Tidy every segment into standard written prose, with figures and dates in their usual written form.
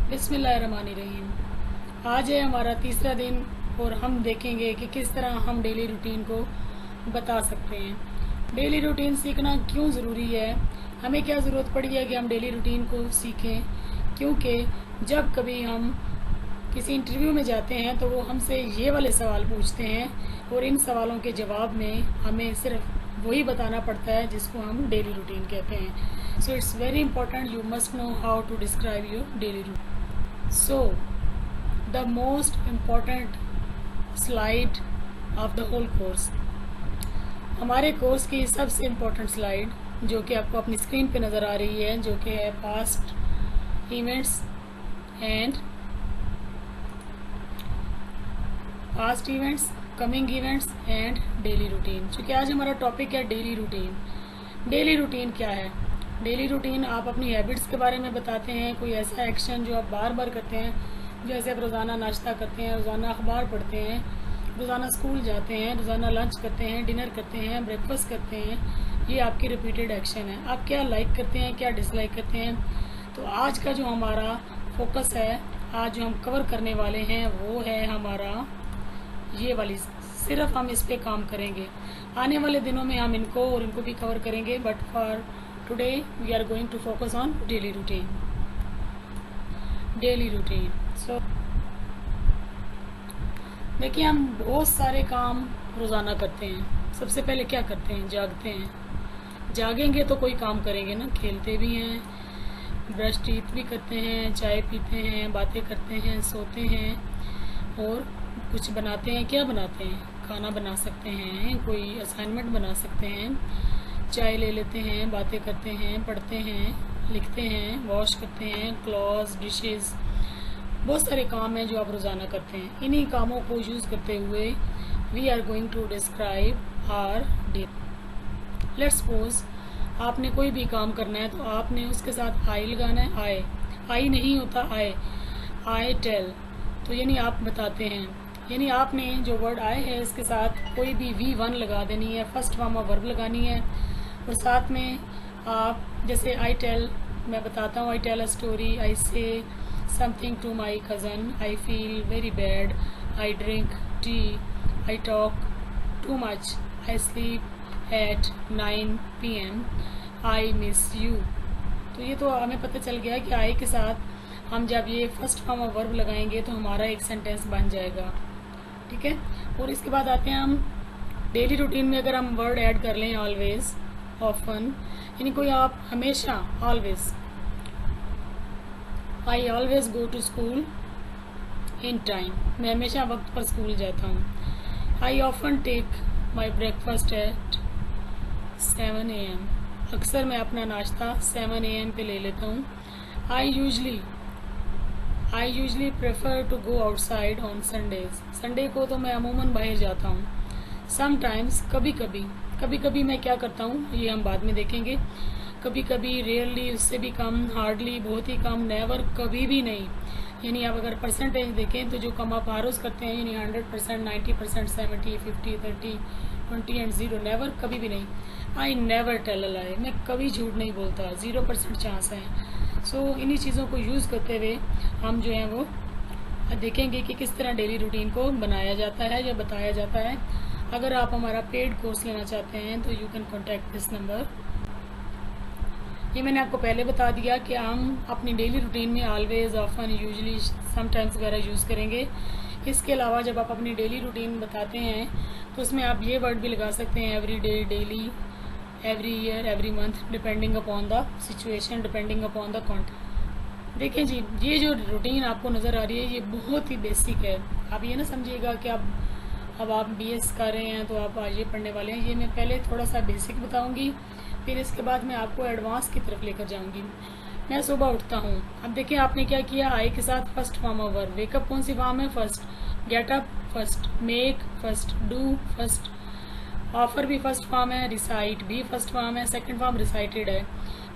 बिस्मिल्लाहिर्रहमानिर्रहीम। आज है हमारा तीसरा दिन और हम देखेंगे कि किस तरह हम डेली रूटीन को बता सकते हैं। डेली रूटीन सीखना क्यों ज़रूरी है, हमें क्या ज़रूरत पड़ी है कि हम डेली रूटीन को सीखें। क्योंकि जब कभी हम किसी इंटरव्यू में जाते हैं तो वो हमसे ये वाले सवाल पूछते हैं और इन सवालों के जवाब में हमें सिर्फ वही बताना पड़ता है जिसको हम डेली रूटीन कहते हैं। So it's very important, you must know how to describe your daily routine. So, the most important slide of the whole course, हमारे कोर्स की सबसे इम्पोर्टेंट स्लाइड जो कि आपको अपनी स्क्रीन पे नज़र आ रही है, जो कि है past events coming events and daily routine. चूँकि आज हमारा टॉपिक है डेली रूटीन। डेली रूटीन क्या है? डेली रूटीन आप अपनी हैबिट्स के बारे में बताते हैं, कोई ऐसा एक्शन जो आप बार बार करते हैं। जैसे आप रोज़ाना नाश्ता करते हैं, रोज़ाना अखबार पढ़ते हैं, रोज़ाना स्कूल जाते हैं, रोज़ाना लंच करते हैं, डिनर करते हैं, ब्रेकफास्ट करते हैं। ये आपकी रिपीटेड एक्शन है। आप क्या लाइक करते हैं, क्या डिसलाइक करते हैं। तो आज का जो हमारा फोकस है, आज जो हम कवर करने वाले हैं वो है हमारा ये वाली। सिर्फ हम इस पे काम करेंगे। आने वाले दिनों में हम इनको और इनको भी कवर करेंगे, but for today we are going to focus on daily routine. So देखिए, हम बहुत सारे काम रोज़ाना करते हैं। सबसे पहले क्या करते हैं? जागते हैं। जागेंगे तो कोई काम करेंगे ना। खेलते भी हैं, ब्रश टीथ भी करते हैं, चाय पीते हैं, बातें करते हैं, सोते हैं और कुछ बनाते हैं। क्या बनाते हैं? खाना बना सकते हैं, कोई असाइनमेंट बना सकते हैं, चाय ले लेते हैं, बातें करते हैं, पढ़ते हैं, लिखते हैं, वॉश करते हैं, क्लॉथ्स, डिशेस। बहुत सारे काम हैं जो आप रोज़ाना करते हैं। इन्हीं कामों को यूज़ करते हुए we are going to describe our day. Let's suppose आपने कोई भी काम करना है तो आपने उसके साथ आई लगाना है। आई नहीं होता आई टेल। तो यानी आप बताते हैं, यानी आपने जो वर्ड आए है इसके साथ कोई भी V1 लगा देनी है, फर्स्ट फॉर्म ऑफ वर्ब लगानी है। और साथ में आप जैसे आई टेल, मैं बताता हूँ, I tell a story, I say something to my cousin, I feel very bad, I drink tea, I talk too much, I sleep at 9 PM, I miss you. तो ये तो हमें पता चल गया कि आई के साथ हम जब ये फर्स्ट फॉर्म ऑफ वर्ब लगाएंगे तो हमारा एक सेंटेंस बन जाएगा। ठीक है। और इसके बाद आते हैं हम डेली रूटीन में। अगर हम वर्ड ऐड कर लें ऑलवेज, ऑफन, यानी कोई आप हमेशा, always, I always go to school in time, मैं हमेशा वक्त पर स्कूल जाता हूँ। I often take my breakfast at 7 AM, अक्सर मैं अपना नाश्ता 7 AM पे ले लेता हूँ। I usually prefer to go outside on Sundays, Sunday को तो मैं अमूमन बाहर जाता हूँ। समटाइम्स, कभी कभी मैं क्या करता हूँ ये हम बाद में देखेंगे। कभी कभी, रेयरली, उससे भी कम, हार्डली, बहुत ही कम, नेवर, कभी भी नहीं। यानी आप अगर परसेंटेज देखें तो जो कम आप आरोज करते हैं, यानी 100%, 90%, 70, 50, 30, 20 एंड 0, नेवर, कभी भी नहीं। आई नेवर टेल अ लाई, मैं कभी झूठ नहीं बोलता, 0% चांस है। सो इन्हीं चीज़ों को यूज़ करते हुए हम जो हैं वो देखेंगे कि किस तरह डेली रूटीन को बनाया जाता है या बताया जाता है। अगर आप हमारा पेड कोर्स लेना चाहते हैं तो you can contact this number. ये मैंने आपको पहले बता दिया कि हम अपनी डेली रूटीन में ऑलवेज, ऑफन, यूजली, समटाइम्स वगैरह यूज़ करेंगे। इसके अलावा जब आप अपनी डेली रूटीन बताते हैं तो उसमें आप ये वर्ड भी लगा सकते हैं, every day, daily, every year, every month, depending upon the situation, depending upon the context. देखें जी, ये जो रूटीन आपको नज़र आ रही है ये बहुत ही बेसिक है। आप ये ना समझिएगा कि अब आप BS कर रहे हैं तो आप आज ये पढ़ने वाले हैं। ये मैं पहले थोड़ा सा बेसिक बताऊंगी, फिर इसके बाद मैं आपको एडवांस की तरफ लेकर जाऊंगी। मैं सुबह उठता हूँ। अब देखिए आपने क्या किया, आई के साथ first form of verb. Wake up कौन सी फॉर्म है? First. Get up first, make first, do first, offer भी फर्स्ट फॉर्म है, रिसाइट भी फर्स्ट फॉर्म है, सेकंड फॉर्म रिसाइटेड है,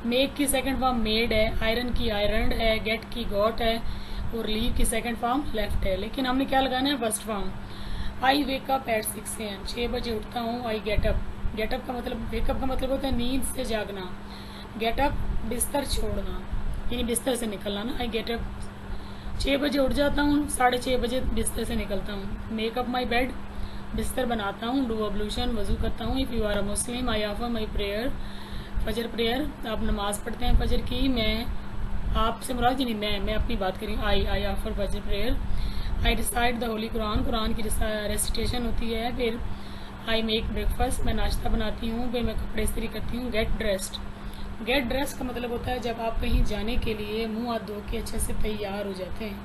मेक की सेकंड फॉर्म मेड है, आयरन की आयरनड है, गेट की गॉट है और लीव की सेकंड फॉर्म लेफ्ट है। लेकिन हमने क्या लगाना है? First form. I wake up at 6 AM, 6 बजे उठता हूँ। आई गेटअप, गेटअप का मतलब, वेकअप का मतलब होता है नींद से जागना। गेटअप बिस्तर छोड़ना, यानी बिस्तर से निकलना ना। आई गेटअप 6 बजे उठ जाता हूँ, 6:30 बजे बिस्तर से निकलता हूँ। मेकअप माई बेड, बिस्तर बनाता हूँ, डू अब्लूशन, वजू करता हूँ। If you are a Muslim I offer my prayer, फजर प्रेयर, आप नमाज़ पढ़ते हैं फजर की। मैं आपसे मुराद जी नहीं, मैं अपनी बात करी। आई ऑफर फजर prayer. I recite the Holi Quran, Quran की रेसिटेशन होती है। फिर आई मेक ब्रेकफास्ट, मैं नाश्ता बनाती हूँ। फिर मैं कपड़े इस्त्री करती हूँ। गेट ड्रेस्ड, गेट ड्रेस का मतलब होता है जब आप कहीं जाने के लिए मुंह हाथ धो के अच्छे से तैयार हो जाते हैं।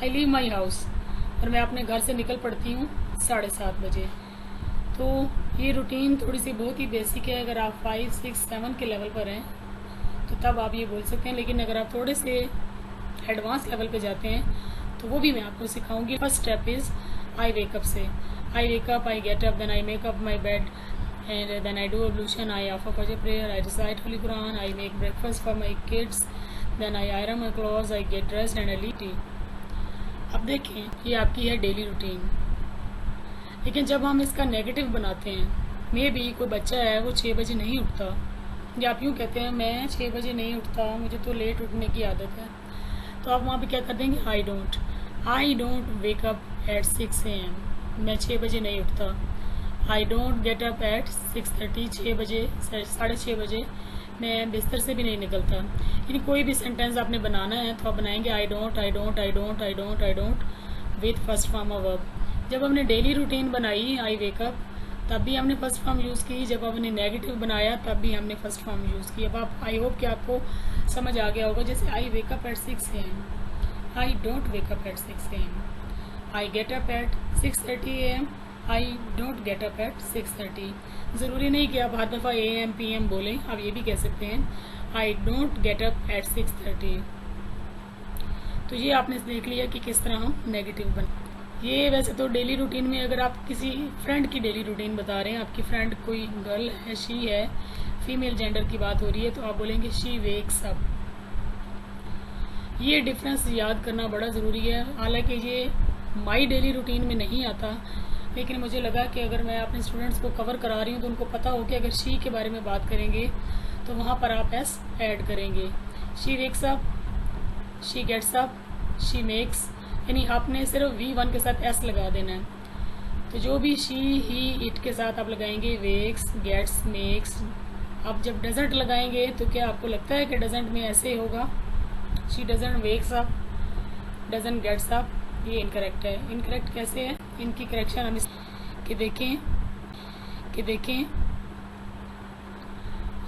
आई लीव माई हाउस, और मैं अपने घर से निकल पड़ती हूँ 7:30 बजे। तो ये रूटीन थोड़ी सी बहुत ही बेसिक है। अगर आप 5, 6, 7 के लेवल पर हैं तो तब आप ये बोल सकते हैं, लेकिन अगर आप थोड़े से एडवांस लेवल पे जाते हैं तो वो भी मैं आपको सिखाऊंगी। First step is I wake up से। I wake up, I get up, then I make up my bed, and then I do ablution, I offer Fajr prayer, I recite Holy Quran, I make breakfast for my kids, then I iron my clothes, I get dressed and I eat tea। अब देखें ये आपकी है daily routine, लेकिन जब हम इसका negative बनाते हैं, मे बी कोई बच्चा है वो 6 बजे नहीं उठता, या आप यूँ कहते हैं मैं 6 बजे नहीं उठता, मुझे तो लेट उठने की आदत है, तो आप वहाँ पे क्या कर देंगे, I don't wake up at 6 AM, मैं 6 बजे नहीं उठता। I don't get up at 6:30, 6 बजे 6:30 बजे मैं बिस्तर से भी नहीं निकलता। यानी कोई भी सेंटेंस आपने बनाना है तो आप बनाएंगे I don't, I don't, I don't, I don't, I don't with first form of verb. जब हमने डेली रूटीन बनाई आई वेकअप तब भी हमने फर्स्ट फॉर्म यूज़ की, जब हमने नेगेटिव बनाया तब भी हमने फर्स्ट फॉर्म यूज़ की। अब आप आई होप कि आपको समझ आ गया होगा। जैसे I wake up at 6 AM, I don't wake up at 6 AM, I get up at 6:30 AM, I don't get up at 6:30। ज़रूरी नहीं कि आप हर दफ़ा AM PM बोलें, आप ये भी कह सकते हैं I don't get up at 6:30। तो ये आपने देख लिया कि किस तरह हम नेगेटिव बन। ये वैसे तो डेली रूटीन में अगर आप किसी फ्रेंड की डेली रूटीन बता रहे हैं, आपकी फ्रेंड कोई गर्ल है, शी है, फीमेल जेंडर की बात हो रही है, तो आप बोलेंगे शी वेक्स अप। ये डिफरेंस याद करना बड़ा ज़रूरी है। हालांकि ये माई डेली रूटीन में नहीं आता, लेकिन मुझे लगा कि अगर मैं अपने स्टूडेंट्स को कवर करा रही हूँ तो उनको पता हो कि अगर शी के बारे में बात करेंगे तो वहाँ पर आप एस ऐड करेंगे। She wakes up, she gets up, she makes, यानी आपने सिर्फ V1 के साथ एस लगा देना है। तो जो भी शी ही इट के साथ आप लगाएंगे वेक्स, गेट्स, मेक्स। आप जब डजंट लगाएंगे तो क्या आपको लगता है कि डजंट में ऐसे होगा, she doesn't wakes up, doesn't gets up? ये इनकरेक्ट है। इनकरेक्ट कैसे है, इनकी करेक्शन हम कि देखें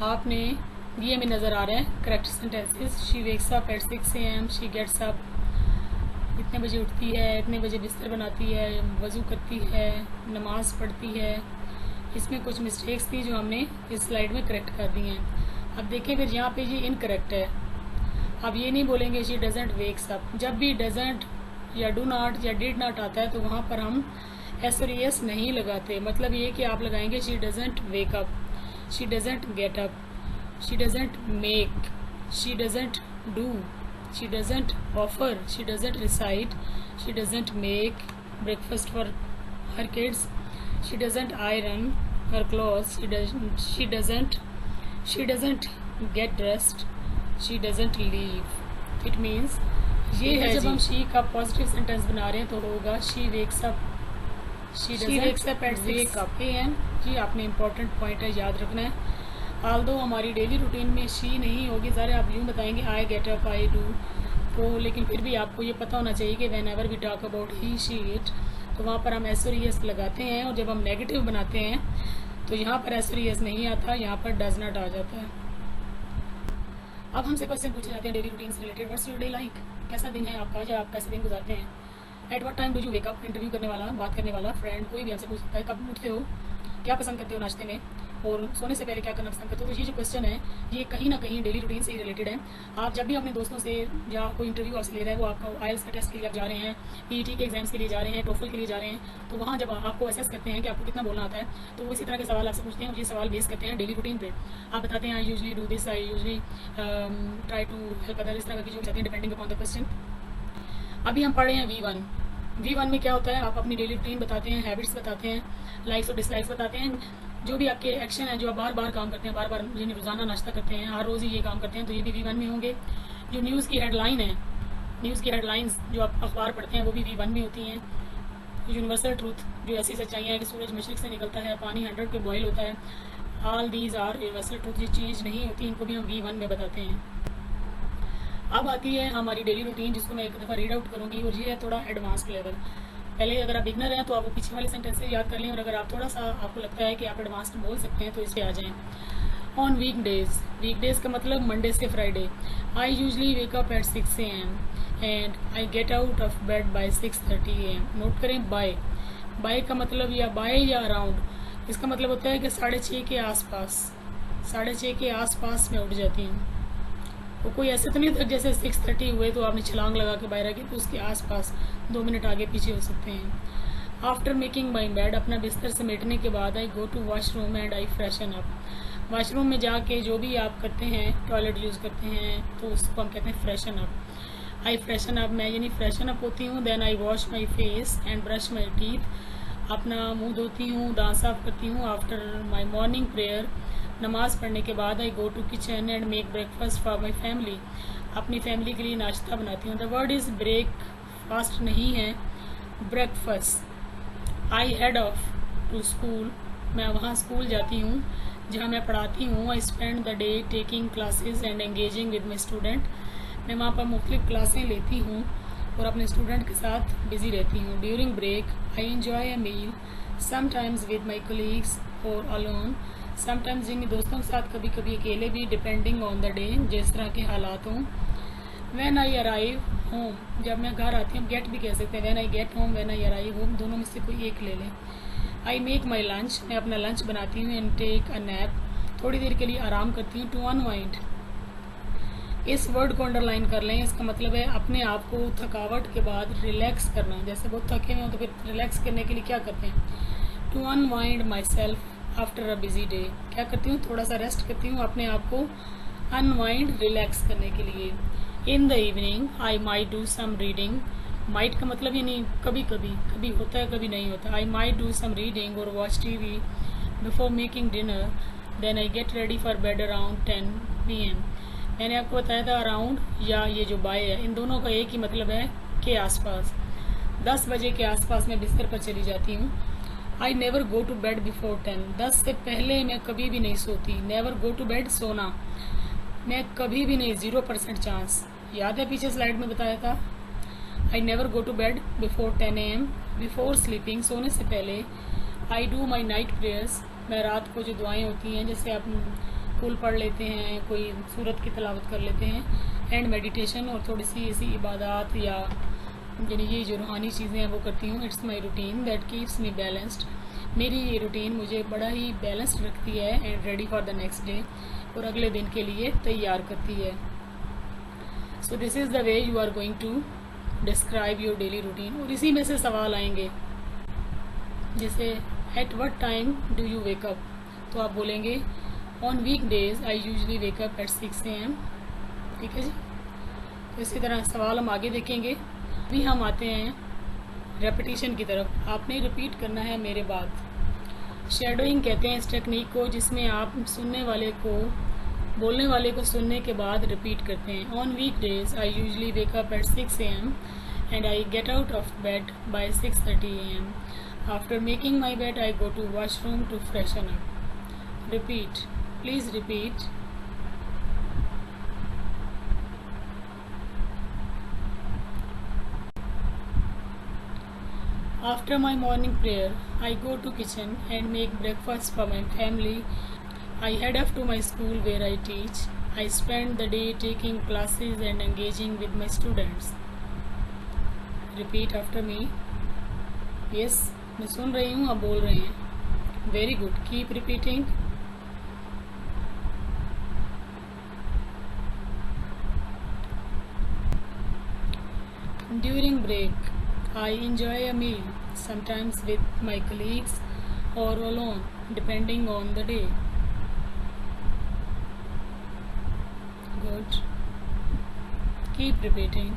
आपने ये हमें नज़र आ रहा है correct sentences. She wakes up at 6 AM, she gets up, इतने बजे उठती है, इतने बजे बिस्तर बनाती है, वज़ू करती है, नमाज पढ़ती है। इसमें कुछ मिस्टेक्स थी जो हमने इस स्लाइड में करेक्ट कर दी हैं। अब देखें फिर यहाँ पे ये इनकरेक्ट है। अब ये नहीं बोलेंगे शी डजंट वेक्स अप। जब भी डजंट या डू नॉट या डिड नॉट आता है तो वहाँ पर हम एस और एस नहीं लगाते। मतलब ये कि आप लगाएंगे she doesn't wake up, she doesn't get up, she doesn't make, she doesn't do, she doesn't offer, she doesn't recite, she doesn't make breakfast for her kids, she doesn't iron her clothes, she doesn't get dressed, she doesn't leave. It means ये है जब हम she का positive sentence बना रहे हैं तो होगा she wakes up, she wakes up at 6 AM। जी आपने इम्पोर्टेंट पॉइंट है, याद रखना है। आल्दो हमारी डेली रूटीन में शी नहीं होगी, सारे आप यूँ बताएंगे आई गेट अप, आई डू, तो लेकिन फिर भी आपको ये पता होना चाहिए कि whenever we talk about he, she, it, तो वहाँ पर हम एस और एस लगाते हैं। और जब हम नेगेटिव बनाते हैं तो यहाँ पर एस और एस नहीं आता, यहाँ पर डज नॉट आ जाता है। अब हमसे क्वेश्चन पूछे जाते हैं डेली रूटीन से related. What's your day like, कैसा दिन है आपका, या आप कैसे दिन गुजारते हैं। Eight what time do you wake up, interview करने वाला, बात करने वाला, फ्रेंड, कोई भी हमसे पूछ सकता है कब उठते हो, क्या पसंद करते हो नाश्ते में, और सोने से पहले क्या करना पसंद करते हो। तो ये जो क्वेश्चन है ये कहीं ना कहीं डेली रूटीन से ही रिलेटेड है। आप जब भी अपने दोस्तों से या कोई इंटरव्यू आपसे ले रहा है, वो आपका आईएलटीएस का टेस्ट के लिए आप जा रहे हैं, पीईटी के एग्जाम्स के लिए जा रहे हैं, टोफल के लिए जा रहे हैं, तो वहाँ जब आपको असेस करते हैं कि आपको कितना बोलना आता है, तो वो इसी तरह के सवाल आपसे पूछते हैं। ये सवाल बेस करते हैं डेली रूटीन पे। आप बताते हैं I usually do this, I usually try to help other, इस तरह की जो चाहते हैं डिपेंडिंग अपॉन द क्वेश्चन। अभी हम पढ़ रहे हैं V1 में क्या होता है, आप अपनी डेली रूटीन बताते हैं, हैबिट्स बताते हैं, लाइक्स और डिसलाइक्स बताते हैं, जो भी आपके एक्शन है जो आप बार बार काम करते हैं, बार बार यानी रोजाना नाश्ता करते हैं, हर रोज़ ही ये काम करते हैं, तो ये भी V1 में होंगे। जो न्यूज़ की हेडलाइन है न्यूज़ की हेडलाइंस जो आप अखबार पढ़ते हैं वो भी V1 में होती हैं। यूनिवर्सल ट्रूथ जो ऐसी सच्चाइयाँ हैं कि सूरज मशरिक से निकलता है, पानी 100 पे बॉयल होता है, all these are universal truth, ये चेंज नहीं होती, इनको भी हम V1 में बताते हैं। अब आती है हमारी डेली रूटीन, जिसको मैं एक दफ़ा रीड आउट करूँगी, और ये है थोड़ा एडवांस लेवल। पहले अगर आप बिगनर हैं तो आप वो पीछे वाले सेंटेंसेस याद कर लें, और अगर आप थोड़ा सा आपको लगता है कि आप एडवांस बोल सकते हैं तो इस पर आ जाएँ। ऑन वीकडेज का मतलब मंडे से Friday, I usually wake up at 6 AM and I get out of bed by 6:30 AM। Note करें, बाय का मतलब या बाय या अराउंड, इसका मतलब होता है कि 6:30 के आसपास, 6:30 के आसपास मैं उठ जाती हूँ। वो कोई ऐसे तो नहीं होता जैसे 6:30 हुए तो आपने छलांग लगा के बाहर आ गए, तो उसके आसपास 2 मिनट आगे पीछे हो सकते हैं। आफ्टर मेकिंग माई बेड, अपना बिस्तर समेटने के बाद I go to washroom and I freshen up. Washroom में जाके जो भी आप करते हैं, टॉयलेट यूज़ करते हैं, तो उसको हम कहते हैं freshen up. I freshen up, मैं यानी फ्रेशन अप होती हूँ। Then I wash my face and brush my teeth, अपना मुंह धोती हूँ, दांत साफ करती हूँ। आफ्टर माई मॉर्निंग प्रेयर, नमाज पढ़ने के बाद I go to kitchen and make breakfast for my family, अपनी फैमिली के लिए नाश्ता बनाती हूँ। द वर्ड इज़ ब्रेकफास्ट नहीं है, breakfast. I head off to school, मैं वहाँ स्कूल जाती हूँ जहाँ मैं पढ़ाती हूँ। I spend the day taking classes and engaging with my student, मैं वहाँ पर मुख्तलिफ क्लासें लेती हूँ और अपने स्टूडेंट के साथ बिजी रहती हूँ। During break I enjoy a meal, sometimes with my colleagues और अलोन, समटाइम्स जिन दोस्तों के साथ, कभी कभी अकेले भी, डिपेंडिंग ऑन द डे, जिस तरह के हालात हों। व्हेन आई अराइव होम, जब मैं घर आती हूँ, गेट भी कह सकते हैं, when I get home, when I arrive home, दोनों में से कोई एक ले लें। आई मेक माई लंच, मैं अपना लंच बनाती हूँ। एंड टेक अ नैप, थोड़ी देर के लिए आराम करती हूँ। टू अनवाइंड, इस वर्ड को अंडरलाइन कर लें, इसका मतलब है अपने आप को थकावट के बाद रिलैक्स करना। जैसे बहुत थके हुए हो तो फिर रिलैक्स करने के लिए क्या करते हैं? To unwind myself after a busy day, क्या करती हूँ, थोड़ा सा रेस्ट करती हूँ अपने आप को अनवाइंड रिलैक्स करने के लिए। In the evening I might do some reading, might का मतलब ही नहीं, कभी कभी, कभी होता है कभी नहीं होता। I might do some reading और watch TV before making dinner, then I get ready for bed around 10 PM। मैंने आपको बताया था अराउंड या ये जो बाय है, इन दोनों का एक ही मतलब है के आसपास। 10 बजे के आसपास मैं बिस्तर पर चली जाती हूँ। I never go to bed before 10, 10 से पहले मैं कभी भी नहीं सोती। नेवर गो टू बेड, सोना, मैं कभी भी नहीं, 0% चांस। याद है पीछे स्लाइड में बताया था। I never go to bed before 10 AM, before sleeping, सोने से पहले। I do my night prayers, मैं रात को जो दुआएं होती हैं, जैसे आप कुल पढ़ लेते हैं, कोई सूरत की तिलावत कर लेते हैं, एंड मेडिटेशन, और थोड़ी सी ऐसी इबादत या यानी ये जो रूहानी चीज़ें हैं वो करती हूँ। It's my routine that keeps me balanced, मेरी ये रूटीन मुझे बड़ा ही बैलेंस्ड रखती है and ready for the next day, और अगले दिन के लिए तैयार करती है। So this is the way you are going to describe your daily routine. और इसी में से सवाल आएंगे, जैसे at what time do you wake up, तो आप बोलेंगे on weekdays I usually wake up at 6 AM। ठीक है जी, तो इसी तरह सवाल हम आगे देखेंगे। अभी हम आते हैं रेपिटेशन की तरफ, आपने रिपीट करना है मेरे बाद। शेडोइंग कहते हैं इस टेक्निक को, जिसमें आप सुनने वाले को, बोलने वाले को सुनने के बाद रिपीट करते हैं। On weekdays I usually wake up at 6 AM and I get out of bed by 6:30 AM। After making my bed I go to washroom to freshen up. Repeat, please repeat. After my morning prayer, I go to kitchen and make breakfast for my family. I head off to my school where I teach. I spend the day taking classes and engaging with my students. Repeat after me. Yes, मैं सुन रही हूँ, आप बोल रहे हैं। Very good. Keep repeating. During break, I enjoy a meal, sometimes with my colleagues or alone, depending on the day. Good. Keep repeating.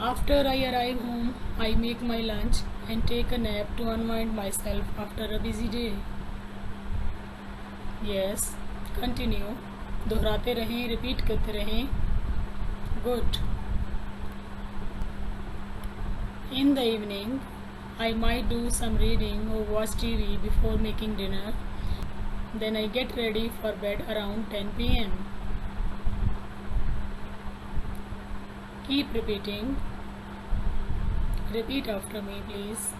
After I arrive home, I make my lunch and take a nap to unwind myself after a busy day. Yes. Continue. दोहराते रहें, repeat करते रहें। Good. In the evening, I might do some reading or watch TV before making dinner. Then I get ready for bed around 10 p.m. Keep repeating. Repeat after me, please.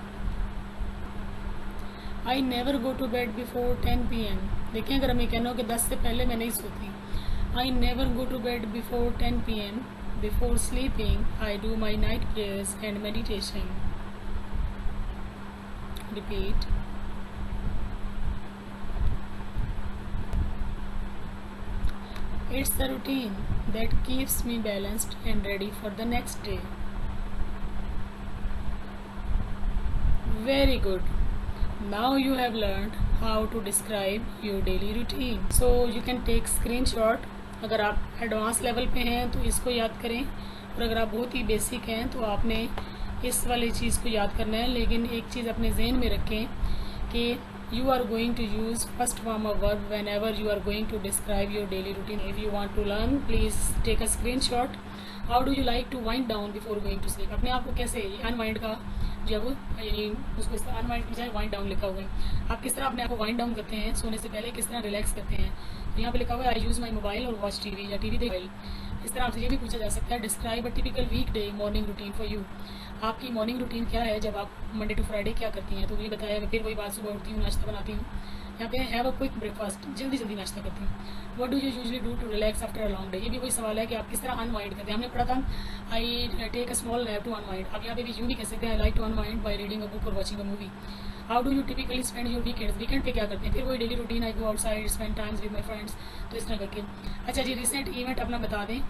I never go to bed before 10 p.m. देखिए, अगर हम ये कहना हो कि 10 से पहले मैं नहीं सोती. I never go to bed before 10 p.m. Before sleeping, I do my night prayers and meditation. Repeat. It's a routine that keeps me balanced and ready for the next day. Very good. Now you have learned how to describe your daily routine. So you can take screenshot. अगर आप advance level पे हैं तो इसको याद करें, और अगर आप बहुत ही बेसिक हैं तो आपने इस वाली चीज़ को याद करना है. लेकिन एक चीज़ अपने जहन में रखें कि you are going to use first form of verb whenever you are going to describe your daily routine. If you want to learn, please take a screenshot. How do you like to wind down before going to sleep? अपने आप को कैसे unwind का जब यानी उसको इस तरह अनवाइंड की जाए वाइंड डाउन लिखा हुआ है, आप किस तरह अपने आप को वाइंड डाउन करते हैं, सोने से पहले किस तरह रिलैक्स करते हैं. यहाँ पे लिखा हुआ है आई यूज़ माई मोबाइल और वॉच टीवी या टीवी देख. इस तरह आपसे ये भी पूछा जा सकता है describe a typical weekday morning routine for you. आपकी मॉर्निंग रूटीन क्या है, जब आप मंडे टू फ्राइडे क्या करती हैं. तो ये बताया. फिर वही बात, सुबह उठती हूँ, नाश्ता बनाती हूँ. यहाँ पे हैव अ क्विक ब्रेकफास्ट, जल्दी जल्दी नाश्ता करती हूँ. What do you usually do to relax after a long day. ये भी कोई सवाल है कि आप किस तरह अनवाइंड करते हैं. हमने पढ़ा था I take a small nap to unwind. आप यहाँ पे भी यूँ भी कह सकते हैं I like to unwind by reading a book और watching a movie. How do you typically spend your weekends. Weekend पे क्या करते हैं. फिर वही daily routine I go outside spend times with my friends. तो इस तरह करके. अच्छा जी, रिसेंट इवेंट अपना बता दें.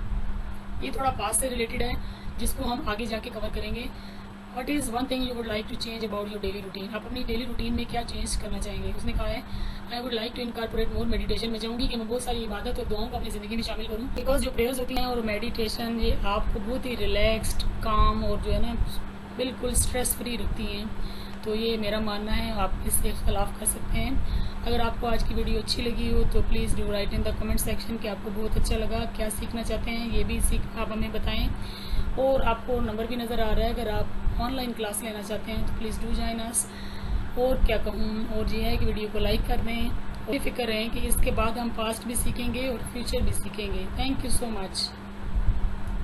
ये थोड़ा पास से रिलेटेड है जिसको हम आगे जाके कवर करेंगे. What is one thing you would like to change about your daily routine? आप अपनी डेली रूटीन में क्या चेंज करना चाहेंगे. उसने कहा है I would like to incorporate more meditation. मैं चाहूँगी कि मैं बहुत सारी इबादत और दुआओं को अपनी ज़िंदगी में शामिल करूँ. बिकॉज जो प्रेयर्स होती हैं और मेडिटेशन ये आपको बहुत ही रिलैक्सड, काम और जो है ना बिल्कुल स्ट्रेस फ्री रखती हैं. तो ये मेरा मानना है, आप इससे इख्तलाफ कर सकते हैं. अगर आपको आज की वीडियो अच्छी लगी हो तो please do right in the comment section कि आपको बहुत अच्छा लगा, क्या सीखना चाहते हैं. ये भी आप हमें बताएं. और आपको नंबर भी नज़र आ रहा है, अगर आप ऑनलाइन क्लास लेना चाहते हैं तो प्लीज़ डू जॉइन अस. और क्या कहूँ, और ये है कि वीडियो को लाइक कर दें. और फिक्र रहें कि इसके बाद हम पास्ट भी सीखेंगे और फ्यूचर भी सीखेंगे. Thank you so much.